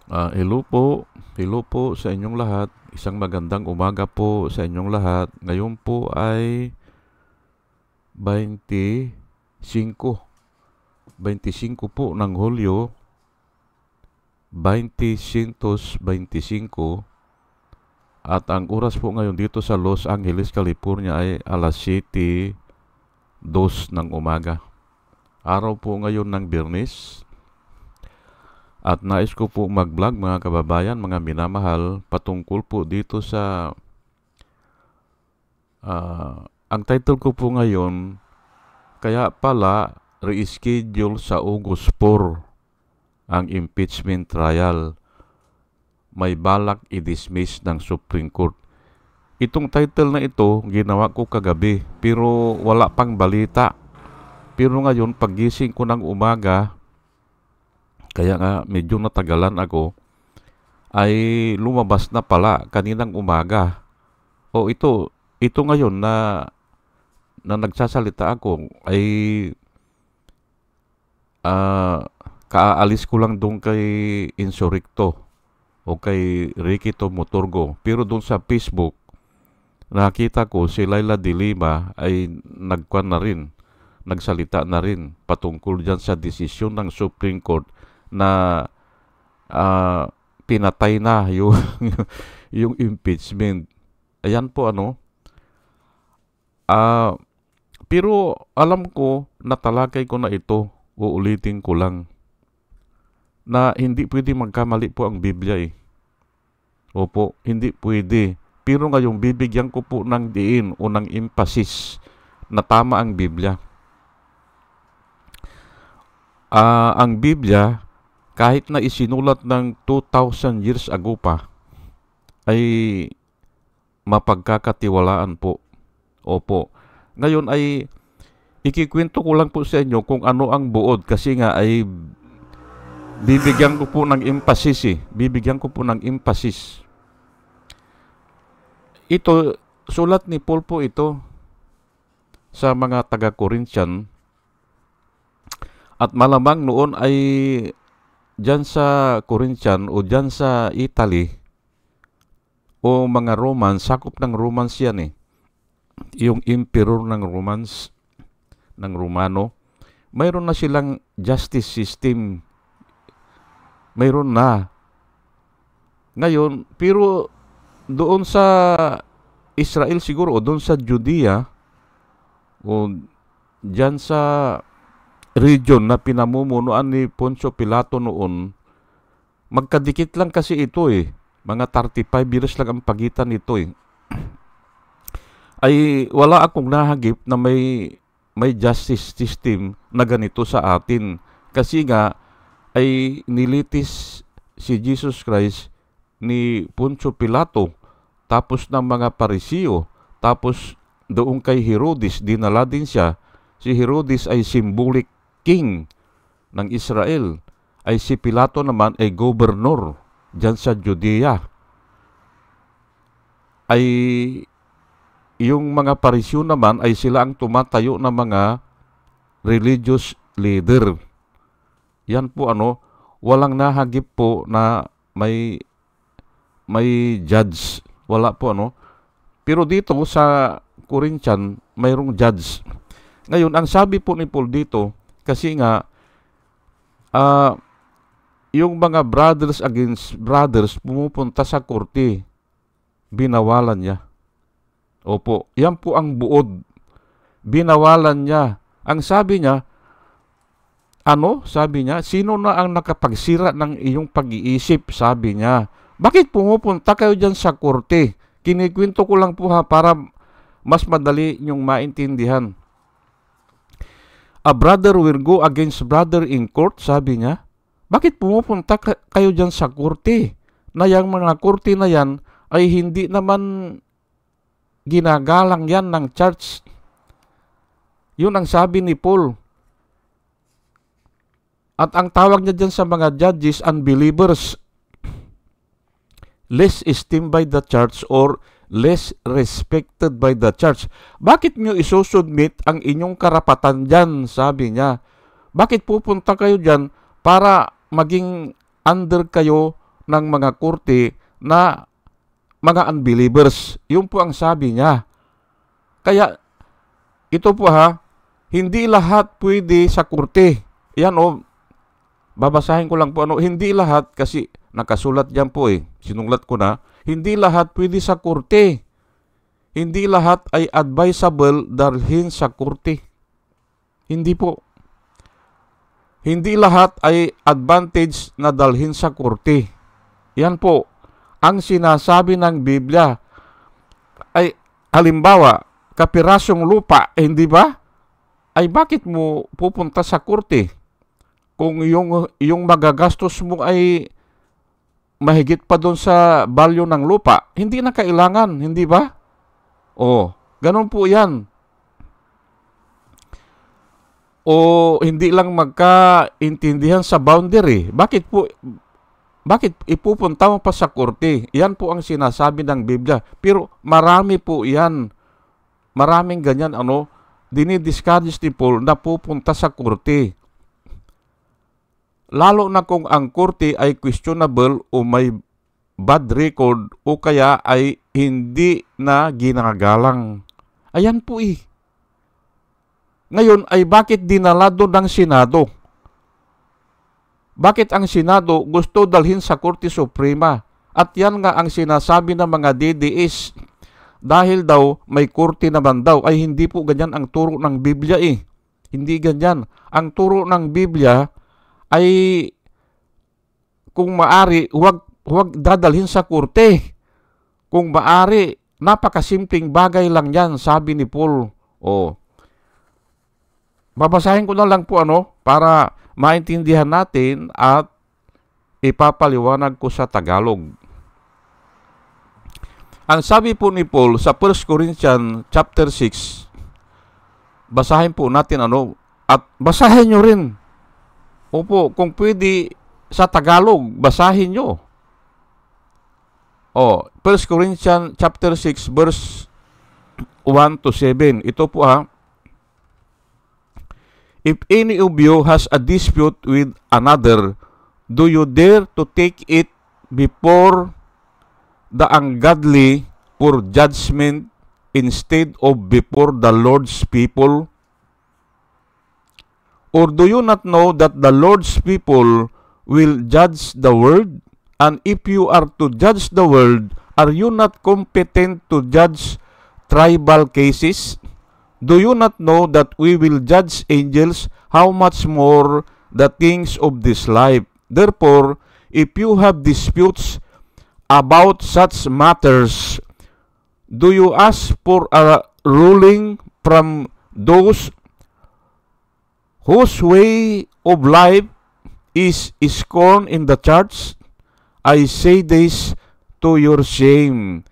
Hello po. Hello po sa inyong lahat. Isang magandang umaga po sa inyong lahat. Ngayon po ay 25, 25 po ng Hulyo, 2025 at ang oras po ngayon dito sa Los Angeles, California ay alas 7:02 ng umaga. Araw po ngayon ng Biyernes. At nais ko po mag-vlog mga kababayan, mga minamahal, patungkol po dito sa, ang title ko po ngayon, kaya pala reschedule sa August 4 ang impeachment trial. May balak i-dismiss ng Supreme Court. Itong title na ito, ginawa ko kagabi, pero wala pang balita. Pero ngayon, paggising ko ng umaga, kaya nga medyo natagalan ako, ay lumabas na pala kaninang umaga. O ito ngayon na nagsasalita ako ay kaalis ko lang doon kay Insurrecto o kay Ricky Tomoturgo. Pero doon sa Facebook, nakita ko si Laila de Lima ay nagsalita na rin patungkol dyan sa desisyon ng Supreme Court na pinatay na yung impeachment. Ayan po pero alam ko, natalakay ko na ito, uulitin ko lang, na hindi pwede magkamali po ang Biblia eh. Opo, hindi pwede. Pero ngayon, bibigyan ko po ng diin o ng emphasis na tama ang Biblia. Ang Biblia, kahit na isinulat ng 2,000 years ago pa, ay mapagkakatiwalaan po. Opo. Ngayon ay ikikwento ko lang po sa inyo kung ano ang buod kasi nga ay bibigyan ko po ng emphasis eh. Bibigyan ko po ng emphasis. Ito, sulat ni Paul po ito sa mga taga-Corinthian at malamang noon ay dyan sa Corinthian o dyan sa Italy o mga Romans, sakop ng Romans yan eh. Yung emperor ng Romans, ng Romano, mayroon na silang justice system. Mayroon na. Ngayon, pero doon sa Israel siguro o doon sa Judea o dyan sa region na pinamumunuan ni Poncio Pilato noon, magkadikit lang kasi ito eh. Mga 35 years lang ang pagitan nito eh. Ay wala akong nahagip na may justice system na ganito sa atin. Kasi nga ay nilitis si Jesus Christ ni Poncio Pilato, tapos ng mga Pariseo, tapos doon kay Herodes, dinala din siya. Si Herodes ay symbolic king ng Israel, ay si Pilato naman ay gobernador dyan sa Judea. Ay yung mga Pariseo naman ay sila ang tumatayo na mga religious leader. Yan po walang nahagip po na may judge. Wala po Pero dito sa Corinthian, mayroong judge. Ngayon, ang sabi po ni Paul dito, kasi nga, yung mga brothers against brothers pumupunta sa korte, binawalan niya. Opo, yan po ang buod. Binawalan niya. Ang sabi niya, sabi niya, sino na ang nakapagsira ng iyong pag-iisip? Sabi niya, bakit pumupunta kayo dyan sa korte? Kinikwento ko lang po para mas madali niyong maintindihan. A brother will go against brother in court, sabi niya. Bakit pumupunta kayo dyan sa korte? Na yung mga korte na yan ay hindi naman ginagalang yan ng church. Yun ang sabi ni Paul. At ang tawag niya dyan sa mga judges, unbelievers. Less esteemed by the church or less respected by the church. Bakit nyo isusubmit ang inyong karapatan dyan? Sabi niya. Bakit pupunta kayo dyan para maging under kayo ng mga korte na mga unbelievers. Yun po ang sabi niya. Kaya, ito po hindi lahat pwede sa korte. Yan babasahin ko lang po hindi lahat kasi nakasulat diyan po sinulat ko na, hindi lahat pwede sa korte. Hindi lahat ay advisable dalhin sa korte. Hindi po. Hindi lahat ay advantage na dalhin sa korte. Yan po. Ang sinasabi ng Biblia ay, halimbawa, kapirasong lupa, hindi ba? Ay bakit mo pupunta sa korte? Kung yung magagastos mo ay mahigit pa doon sa value ng lupa, hindi na kailangan, hindi ba? Ganun po yan. Hindi lang magkaintindihan sa boundary. Bakit ipupunta mo pa sa korte? Yan po ang sinasabi ng Biblia. Pero marami po yan. Maraming ganyan, dinidiscourage ni Paul na pupunta sa korte. Lalo na kung ang korte ay questionable o may bad record o kaya ay hindi na ginagalang. Ayan po Ngayon ay bakit dinala doon ng Senado? Bakit ang Senado gusto dalhin sa Korte Suprema? At yan nga ang sinasabi ng mga DDS. Dahil daw may korte naman daw, ay hindi po ganyan ang turo ng Biblia Hindi ganyan. Ang turo ng Biblia ay kung maari, huwag dadalhin sa korte. Kung maari, napakasimpleng bagay lang yan, sabi ni Paul. Babasahin ko na lang po para maintindihan natin at ipapaliwanag ko sa Tagalog. Ang sabi po ni Paul sa 1 Corinthians chapter 6, basahin po natin at basahin nyo rin. Kung pwede sa Tagalog, basahin nyo. 1 Corinthians chapter 6 verse 1 to 7. Ito po If any of you has a dispute with another, do you dare to take it before the ungodly for judgment instead of before the Lord's people? Or do you not know that the Lord's people will judge the world? And if you are to judge the world, are you not competent to judge tribal cases? Do you not know that we will judge angels? How much more the things of this life? Therefore, if you have disputes about such matters, do you ask for a ruling from those whose way of life is scorned in the church? I say this to your shame.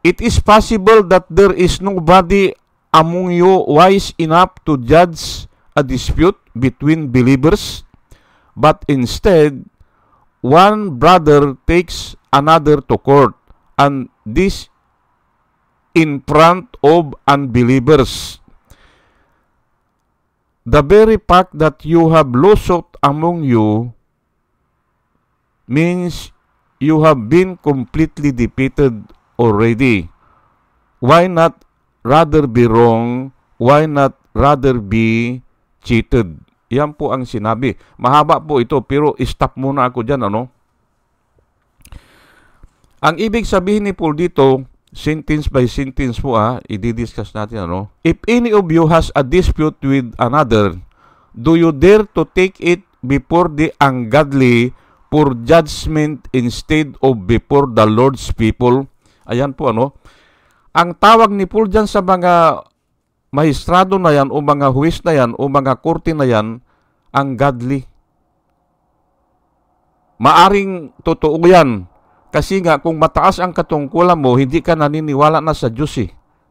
It is possible that there is nobody among you wise enough to judge a dispute between believers, but instead, one brother takes another to court, and this in front of unbelievers. The very fact that you have lawsuit among you means you have been completely defeated already. Why not rather be wrong? Why not rather be cheated? Yan po ang sinabi. Mahaba po ito, pero stop muna ako dyan, Ang ibig sabihin ni Paul dito, sentence by sentence po, i-discuss natin, If any of you has a dispute with another, do you dare to take it before the ungodly for judgment instead of before the Lord's people? Ayan po, Ang tawag ni Paul dyan sa mga maestrado na yan, o mga huwis na yan, o mga korte na yan, ang godly. Maaring totoo yan. Kasi nga, kung mataas ang katungkulan mo, hindi ka naniniwala na sa Diyos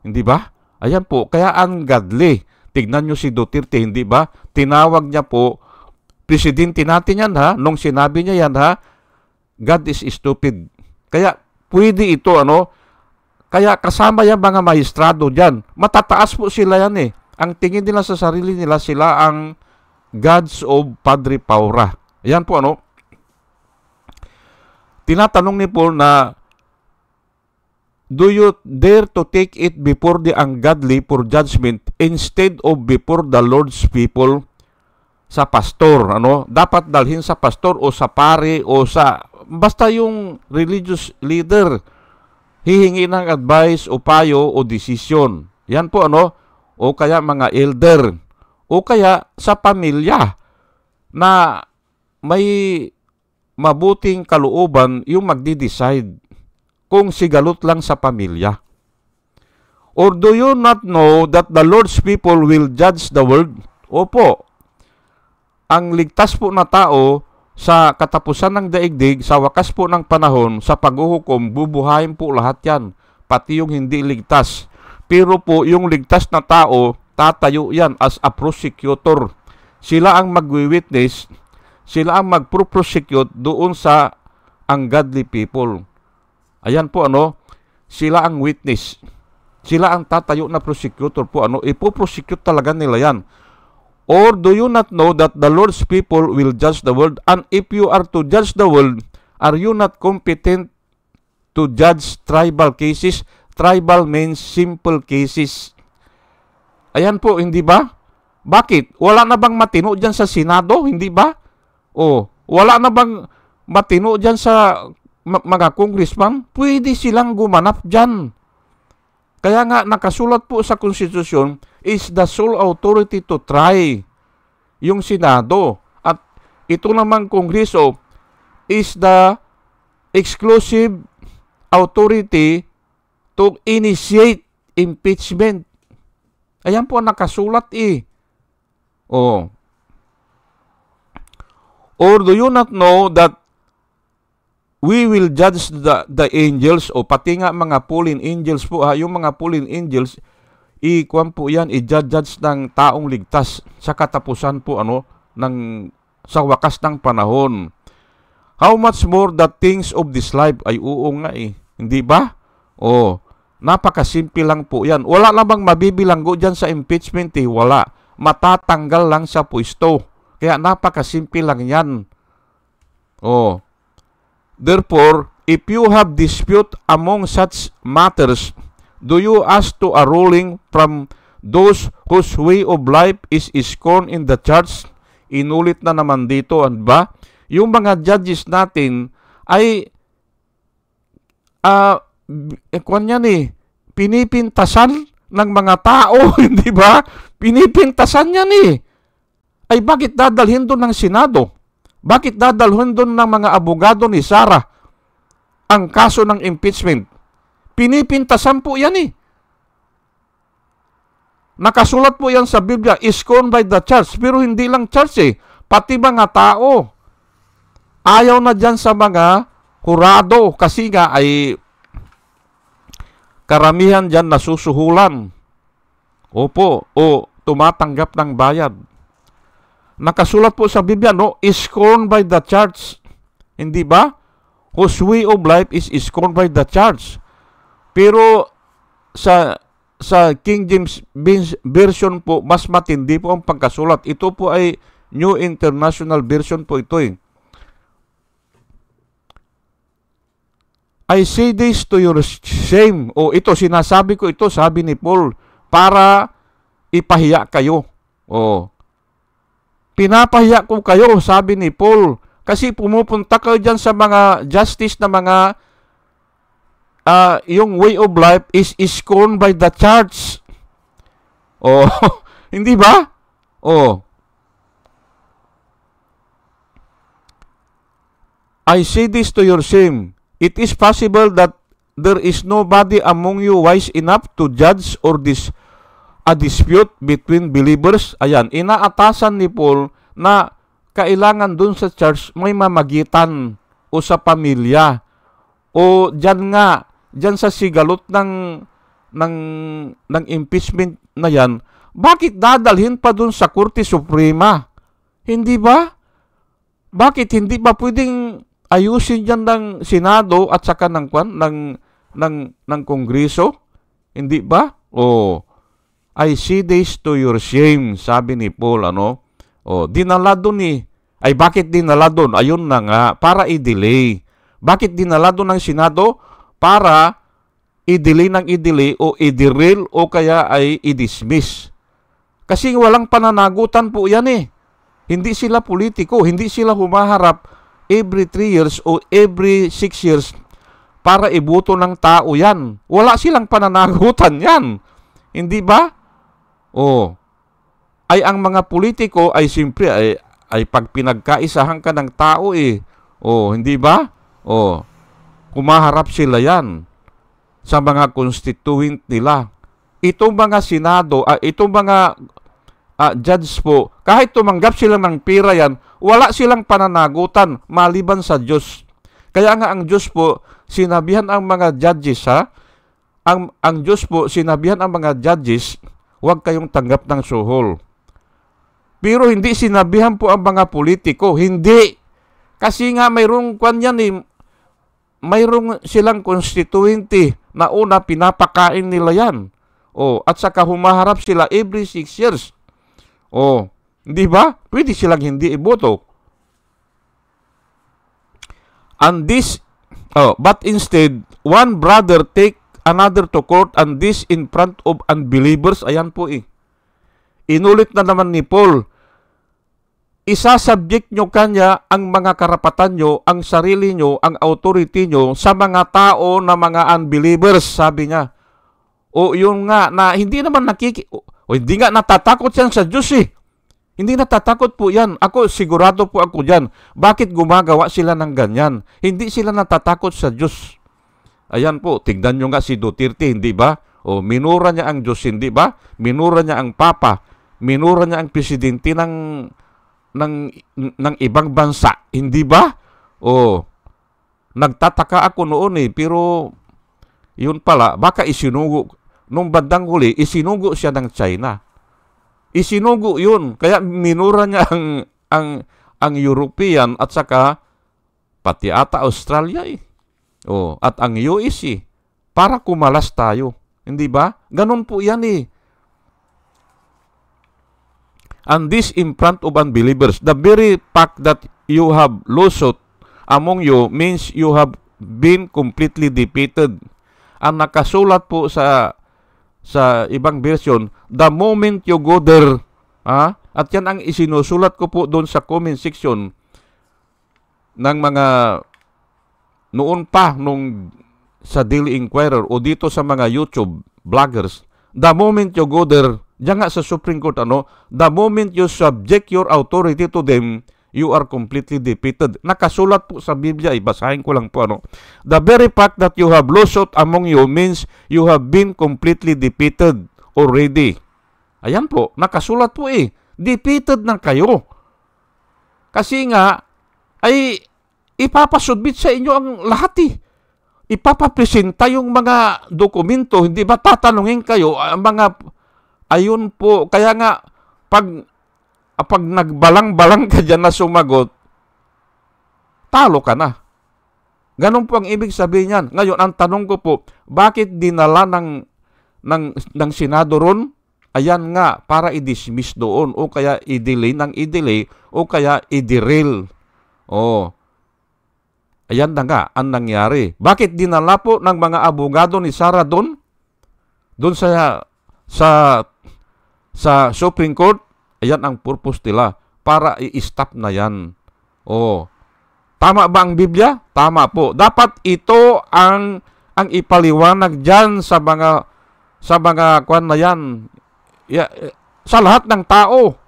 Hindi ba? Ayan po, kaya ang godly. Tignan nyo si Duterte, hindi ba? Tinawag niya po, presidente natin yan nung sinabi niya yan God is stupid. Kaya, pwede ito, Kaya kasama yung mga maestrado dyan. Matataas po sila yan Ang tingin nila sa sarili nila, sila ang gods of Padre Paura. Ayan po, tinatanong ni Paul na, do you dare to take it before the ungodly for judgment instead of before the Lord's people? Sa pastor, dapat dalhin sa pastor o sa pare o sa basta yung religious leader, hihingi ng advice o payo o desisyon. Yan po o kaya mga elder o kaya sa pamilya na may mabuting kalooban yung magdi-decide kung sigalot lang sa pamilya. Or do you not know that the Lord's people will judge the world? Opo, ang ligtas po na tao sa katapusan ng daigdig, sa wakas po ng panahon, sa paghuhukom, bubuhayin po lahat yan, pati yung hindi ligtas. Pero po yung ligtas na tao, tatayo yan as a prosecutor. Sila ang magwi-witness, sila ang magpro-prosecute doon sa ungodly people. Ayan po sila ang witness. Sila ang tatayo na prosecutor po ipo-prosecute talaga nila yan. Or do you not know that the Lord's people will judge the world? And if you are to judge the world, are you not competent to judge tribal cases? Tribal means simple cases. Ayan po, hindi ba? Bakit? Wala na bang matino dyan sa Senado? Hindi ba? Wala na bang matino dyan sa mga congressman? Pwede silang gumanap dyan. Kaya nga nakasulat po sa konstitusyon is the sole authority to try yung Senado. At ito namang Kongreso is the exclusive authority to initiate impeachment. Ayan po nakasulat Or do you not know that we will judge the angels pati nga mga fallen angels po yung mga fallen angels ikuan po yan i-judge ng taong ligtas sa katapusan po sa wakas ng panahon. How much more the things of this life? Ay oo nga hindi ba? Napakasimple lang po yan. Wala na bang mabibilanggo dyan sa impeachment wala. Matatanggal lang sa pwesto. Kaya napakasimple lang yan. Therefore, if you have dispute among such matters, do you ask to a ruling from those whose way of life is scorned in the church? Inulit na naman dito, ba? Yung mga judges natin ay pinipintasan ng mga tao, hindi ba? Pinipintasan yan Ay bakit dadalhin doon ng Senado? Bakit dadalhin doon ng mga abogado ni Sarah ang kaso ng impeachment? Pinipintasan po yan Nakasulat po yan sa Biblia, scorned by the church. Pero hindi lang church pati mga tao. Ayaw na dyan sa mga hurado kasi nga ay karamihan dyan nasusuhulan. Opo, tumatanggap ng bayad. Nakasulat po sa Biblia, scorned by the church. Hindi ba? Whose way of life is scorned by the church. Pero sa King James Version po, mas matindi po ang pagkasulat. Ito po ay New International Version po ito I say this to your shame. Ito, sinasabi ko ito, sabi ni Paul, para ipahiya kayo. Pinapahiya ko kayo, sabi ni Paul. Kasi pumupunta kayo dyan sa mga justice na mga yung way of life is scorned by the church. Hindi ba? I say this to your shame. It is possible that there is nobody among you wise enough to judge or a dispute between believers. Ayan, inaatasan ni Paul na kailangan dun sa church may mamagitan o sa pamilya o dyan sa sigalot ng impeachment na yan. Bakit dadalhin pa dun sa Korte Suprema? Hindi ba? Bakit hindi ba pwedeng ayusin dyan ng Senado at saka ng Kongreso? Hindi ba? I see this to your shame, sabi ni Paul, dinala doon ay bakit dinala doon? Ayun na nga, para i-delay. Bakit dinala doon ng Senado? Para i-delay ng i-delay o i-derail o kaya ay i-dismiss. Kasi walang pananagutan po yan eh. Hindi sila politiko, hindi sila humaharap every 3 years o every 6 years para iboto ng tao yan. Wala silang pananagutan yan. Hindi ba? Ay ang mga politiko ay simpre ay pag pinagkaisahan ka ng tao eh. Hindi ba? Kumaharap sila yan sa mga constituent nila. Itong mga Senado, itong mga judge po, kahit tumanggap sila ng pera yan, wala silang pananagutan maliban sa Diyos. Kaya nga ang Diyos po, sinabihan ang mga judges ang Diyos po, sinabihan ang mga judges, huwag kayong tanggap ng suhol. Pero hindi sinabihan po ang mga politiko, hindi. Kasi nga mayroong mayroong silang constituente na una pinapakain nila yan. At saka humaharap sila every 6 years. Di ba? Pwede silang hindi iboto. And this, but instead, one brother take another to court and this in front of unbelievers. Ayan po eh. Inulit na naman ni Paul, isasubject nyo kanya ang mga karapatan nyo, ang sarili nyo, ang authority nyo sa mga tao na mga unbelievers, sabi niya. Yun nga, na hindi naman hindi nga natatakot yan sa Diyos eh. Hindi natatakot po yan. Ako, sigurado po ako dyan. Bakit gumagawa sila ng ganyan? Hindi sila natatakot sa Diyos. Ayan po, tignan nyo nga si Duterte, hindi ba? Minura niya ang Diyos, hindi ba? Minura niya ang Papa. Minura niya ang presidente ng ibang bansa, hindi ba? Nagtataka ako noon eh, pero yun pala, baka isinugo. Nung bandang huli, isinugo siya ng China. Isinugo yun. Kaya minura niya ang European at saka pati ata Australia eh. At ang US eh. Para kumalas tayo. Hindi ba? Ganun po yan eh. And this in front of unbelievers. The very fact that you have lawsuit among you means you have been completely defeated. Ang nakasulat po sa ibang version, the moment you go there, at yan ang isinusulat ko po doon sa comment section ng mga noon pa nung sa Daily Inquirer o dito sa mga YouTube vloggers, the moment you go there, diyan nga sa Supreme Court, the moment you subject your authority to them, you are completely defeated. Nakasulat po sa Biblia, basahin ko lang po, the very fact that you have lawsuit among you means you have been completely defeated already. Ayan po, nakasulat po eh. Defeated na kayo. Kasi nga, ay ipapasubmit sa inyo ang lahat eh. Ipapapresenta yung mga dokumento, hindi ba tatanungin kayo ang mga, ayun po, kaya nga, pag nagbalang-balang ka dyan na sumagot, talo ka na. Ganun po ang ibig sabihin yan. Ngayon, ang tanong ko po, bakit dinala ng Senado ron? Ayan nga, para i-dismiss doon, o kaya i-delay ng i-delay, o kaya i-derail. Ayan na nga ang nangyari. Bakit dinala po ng mga abogado ni Sara doon? Doon sa Supreme Court? Ayan ang purpose nila, para i-stop na yan. Tama ba ang Biblia? Tama po. Dapat ito ang ipaliwanag dyan sa mga kwan na yan. Sa lahat ng tao.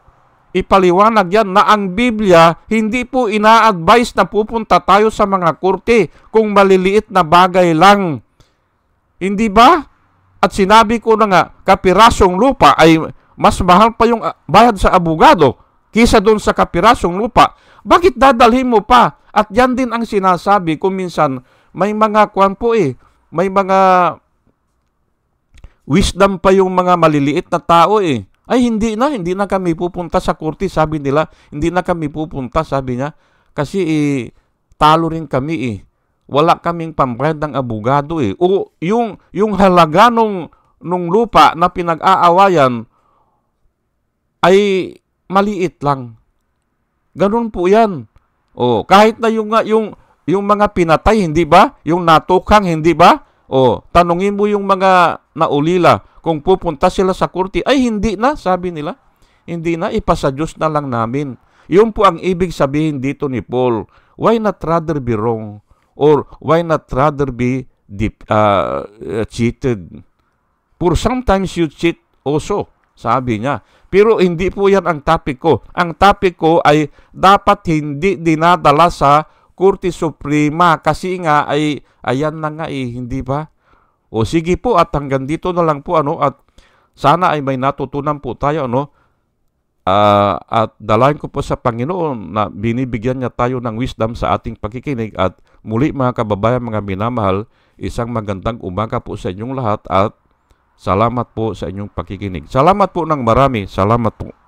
Ipaliwanag yan na ang Biblia hindi po ina-advise na pupunta tayo sa mga korte kung maliliit na bagay lang. Hindi ba? At sinabi ko na nga, kapirasong lupa ay mas mahal pa yung bayad sa abogado kisa doon sa kapirasong lupa. Bakit dadalhin mo pa? At yan din ang sinasabi kung minsan may mga kwan po eh. May mga wisdom pa yung mga maliliit na tao eh. Ay hindi na kami pupunta sa korte, sabi nila. Hindi na kami pupunta, sabi niya. Kasi talo rin kami eh. Wala kaming pambayad ng abogado eh. O yung halaga nung lupa na pinag-aawayan ay maliit lang. Ganun po yan. Kahit na yung Yung mga pinatay, hindi ba? Yung natukhang, hindi ba? O, tanungin mo yung mga naulila kung pupunta sila sa korte. Ay, hindi na, sabi nila. Hindi na, ipasa Diyos na lang namin. Yun po ang ibig sabihin dito ni Paul. Why not rather be wrong? Or why not rather be cheated? For sometimes you cheat also, sabi niya. Pero hindi po yan ang topic ko. Ang topic ko ay dapat hindi dinadala sa Korte Suprema kasi nga ay ayan na nga hindi ba? O sige po at hanggang dito na lang po at sana ay may natutunan po tayo at dalayan ko po sa Panginoon na binibigyan niya tayo ng wisdom sa ating pakikinig at muli mga kababayan, mga minamahal, isang magandang umaga po sa inyong lahat at salamat po sa inyong pakikinig. Salamat po ng marami. Salamat po.